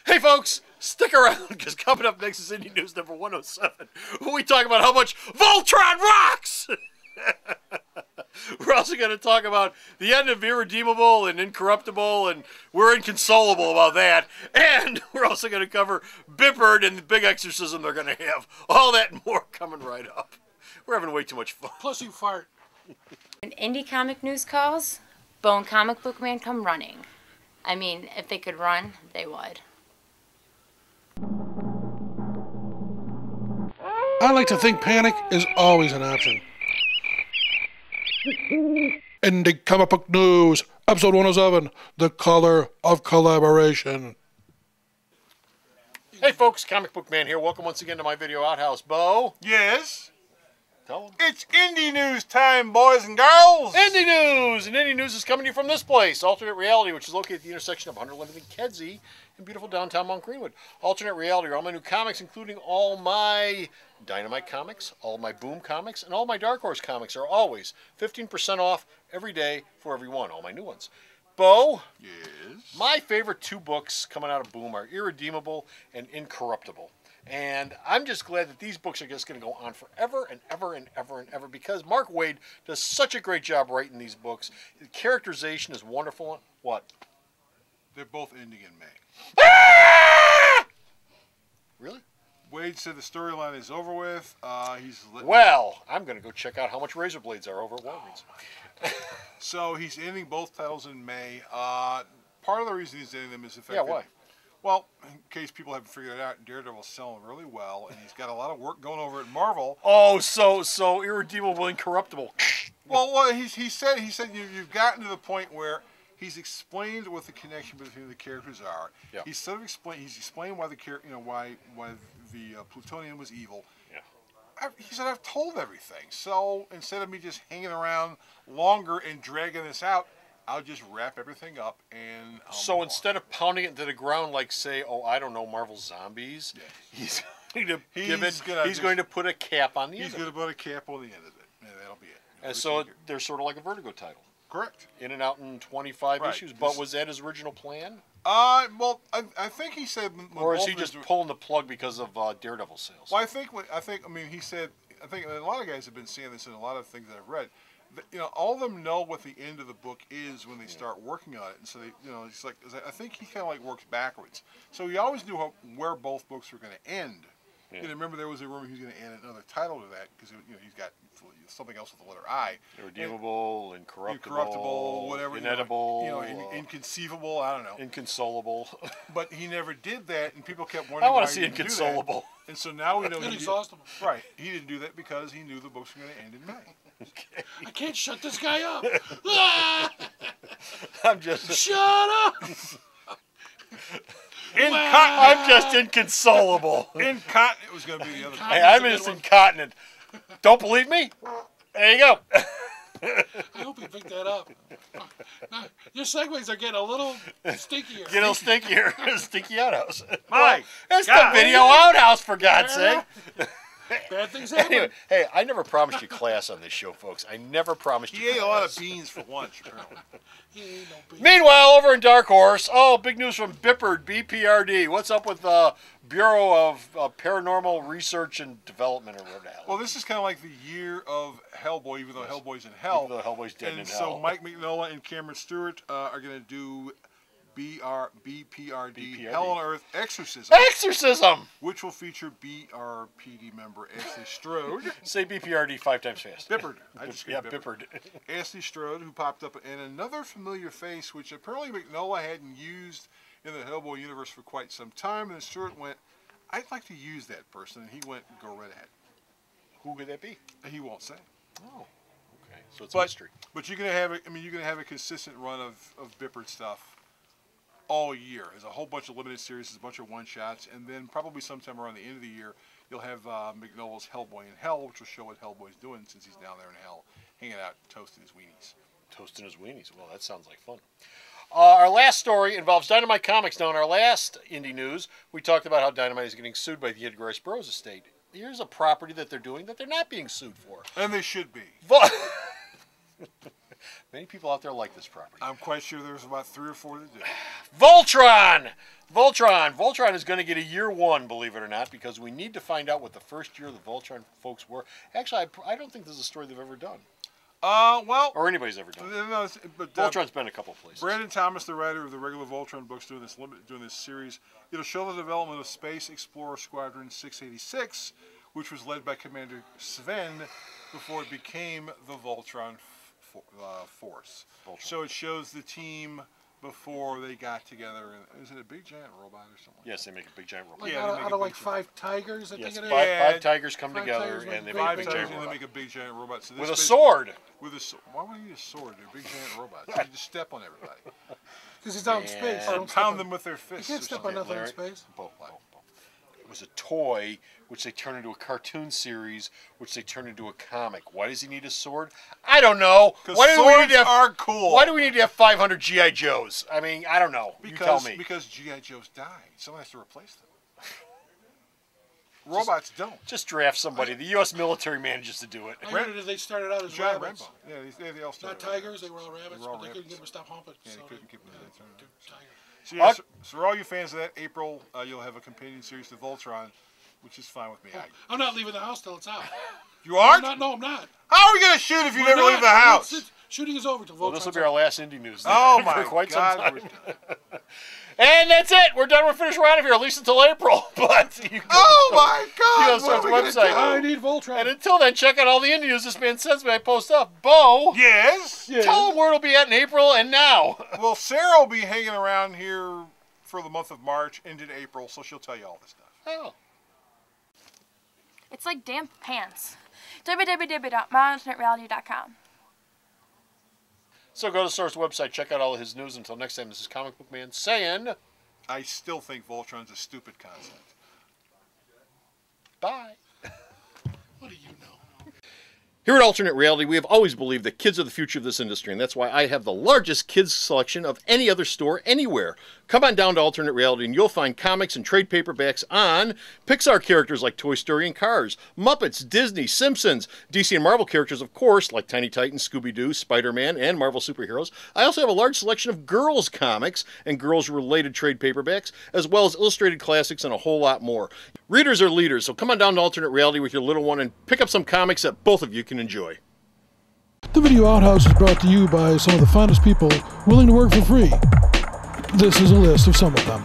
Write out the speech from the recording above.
Hey folks, stick around because coming up next is Indy News number 107. We talk about how much Voltron rocks! We're also going to talk about the end of Irredeemable and Incorruptible, and we're inconsolable about that. And we're also going to cover Bippard and the big exorcism they're going to have. All that and more coming right up. We're having way too much fun. Plus you fart. When Indie comic news calls, Bone Comic Book Man come running. I mean, if they could run, they would. I like to think panic is always an option. Indie Comic Book News, episode 107, The Color of Collaboration. Hey folks, Comic Book Man here. Welcome once again to my video outhouse. Bo? Yes? Tell them. It's Indie News time, boys and girls! Indy News! And Indy News is coming to you from this place, Alternate Reality, which is located at the intersection of 111th and Kedzie in beautiful downtown Mount Greenwood. Alternate Reality are all my new comics, including all my Dynamite comics, all my Boom comics, and all my Dark Horse comics are always 15% off every day for every one, all my new ones. Bo? Yes? My favorite two books coming out of Boom are Irredeemable and Incorruptible. And I'm just glad that these books are just going to go on forever and ever and ever and ever because Mark Waid does such a great job writing these books. The characterization is wonderful. What? They're both ending in May. Ah! Really? Wade said the storyline is over with. Well, I'm going to go check out how much razor blades are over at Walgreens. So he's ending both titles in May. Part of the reason he's ending them is the fact Yeah, that, why? well, in case people haven't figured it out, Daredevil's selling really well, and he's got a lot of work going over at Marvel. Oh, so Irredeemable, Incorruptible. Well, he said you've gotten to the point where he's explained what the connection between the characters are. Yeah. He's explained why why the plutonium was evil. Yeah. He said, I've told everything. So instead of me just hanging around longer and dragging this out, I'll just wrap everything up and. So instead of pounding it into the ground like, say, I don't know, Marvel Zombies, yes. he's going to put a cap on the end. He's going to put a cap on the end of it, and that'll be it. And so they're sort of like a Vertigo title. Correct. In and out in 25 Right. issues. But was that his original plan? Well, I think he said. Or is he just pulling the plug because of Daredevil sales? Well, I mean, he said. I think a lot of guys have been saying this in a lot of things that I've read. All of them know what the end of the book is when they start working on it, and so they, it's like I think he kind of like works backwards. So he always knew where both books were going to end. Yeah. Remember, there was a rumor he was going to add another title to that because he's got something else with the letter I. Irredeemable, Incorruptible, whatever, Inedible, Inconceivable. I don't know. Inconsolable. But he never did that, and people kept wondering. I want to see Inconsolable. And so now we know Inexhaustible. Right, he didn't do that because he knew the books were going to end in May. Okay. I can't shut this guy up. I'm just. Shut up. I'm just inconsolable. Incontinent was going to be the other. Hey, I'm just incontinent. Don't believe me? There you go. I hope you picked that up. No, your segues are getting a little stinkier. Get a little stinkier. Stinky outhouse. My It's the video outhouse, for God's sake. Bad things happen. Anyway, hey, I never promised you class on this show, folks. I never promised you He ate class. a lot of beans for lunch, apparently. Meanwhile, over in Dark Horse, big news from Bippard, BPRD. What's up with the Bureau of Paranormal Research and Development, or whatever the hell? Well, this is kind of like the year of Hellboy, even though Hellboy's in hell. Even though Hellboy's dead and in so hell. Mike Mignola and Cameron Stewart are going to do BPRD, Hell on Earth Exorcism. Exorcism! Which will feature BRPD member Ashley Strode. Say BPRD 5 times fast. Bippard. I just Yeah, Bippard. Bippard. Ashley Strode, who popped up, and another familiar face, which apparently Mignola hadn't used in the Hellboy universe for quite some time, and Stewart went, I'd like to use that person, and he went, go right ahead. Who could that be? He won't say. Oh, okay. So it's a mystery. But you're gonna have you're gonna have a consistent run of Bippard stuff all year. There's a whole bunch of limited series, there's a bunch of one-shots, and then probably sometime around the end of the year, you'll have Mignola's Hellboy in Hell, which will show what Hellboy's doing since he's down there in hell, hanging out, toasting his weenies. Toasting his weenies. Well, that sounds like fun. Our last story involves Dynamite Comics. Now, in our last Indie News, we talked about how Dynamite is getting sued by the Edgar Rice Burroughs estate. Here's a property that they're doing that they're not being sued for. And they should be. Many people out there like this property. I'm quite sure there's about 3 or 4 that do. Voltron! Voltron is going to get a year 1, believe it or not, because we need to find out what the first year of the Voltron folks were. Actually, I don't think this is a story they've ever done. Well, or anybody's ever done. No, but Voltron's been a couple places. Brandon Thomas, the writer of the regular Voltron books, doing this series. It'll show the development of Space Explorer Squadron 686, which was led by Commander Sven before it became the Voltron Force. Voltron. So it shows the team before they got together. Is it a big giant robot or something? Yes, they make a big giant robot. Like Yeah, out of like 5 tigers, I Yes, think it is. five tigers come 5 together tigers and they make make a Five big times giant and they robot. make a big giant robot. So this With a space- sword. Why would you need a sword? They're big giant robots. You just step on everybody. Because he's out in space. Yeah. Or Don't step pound on- them with their You fists. can't or step on something. nothing in Larry? space. Both. It was a toy, which they turned into a cartoon series, which they turned into a comic. Why does he need a sword? I don't know. Because Why do we need swords to have? are cool. Why do we need to have 500 GI Joes? I mean, I don't know. You tell me. Because GI Joes die. Someone has to replace them. Robots don't. Just draft somebody. The U.S. military manages to do it. I heard that they started out as Giant rabbits. Rambo. Yeah, they all Not started. tigers, they were all rabbits, They were all but they couldn't rabbits. get them to stop humping. Yeah, so they couldn't keep them. they're tigers. So, yeah, so for all you fans of that, April, you'll have a companion series to Voltron, which is fine with me. I'm not leaving the house till it's out. You aren't? No, I'm not. How are we going to shoot if you We're never not. leave the house? Shooting is over till Well, this will Voltron's be our out. last Indy news. Oh, for my quite God. some time. And that's it. We're done. We're finished. We're out of here, at least until April. But you can Oh, my God. go to What are we our gonna website. do? I need Voltron. And until then, check out all the Indy news this man sends me. I post up. Bo, Yes? tell him where it'll be at in April and now. Well, Sarah will be hanging around here for the month of March into April, so she'll tell you all this stuff. Oh. It's like damp pants. www.myalternatereality.com. So go to the source website, check out all of his news. Until next time, this is Comic Book Man saying I still think Voltron's a stupid concept. bye. What do you know? Here at Alternate Reality, we have always believed that kids are the future of this industry, and that's why I have the largest kids selection of any other store anywhere. Come on down to Alternate Reality and you'll find comics and trade paperbacks on Pixar characters like Toy Story and Cars, Muppets, Disney, Simpsons, DC and Marvel characters, of course, like Tiny Titans, Scooby-Doo, Spider-Man, and Marvel superheroes. I also have a large selection of girls comics and girls-related trade paperbacks, as well as illustrated classics and a whole lot more. Readers are leaders, so come on down to Alternate Reality with your little one and pick up some comics that both of you can enjoy. The Video Outhouse is brought to you by some of the finest people willing to work for free. This is a list of some of them.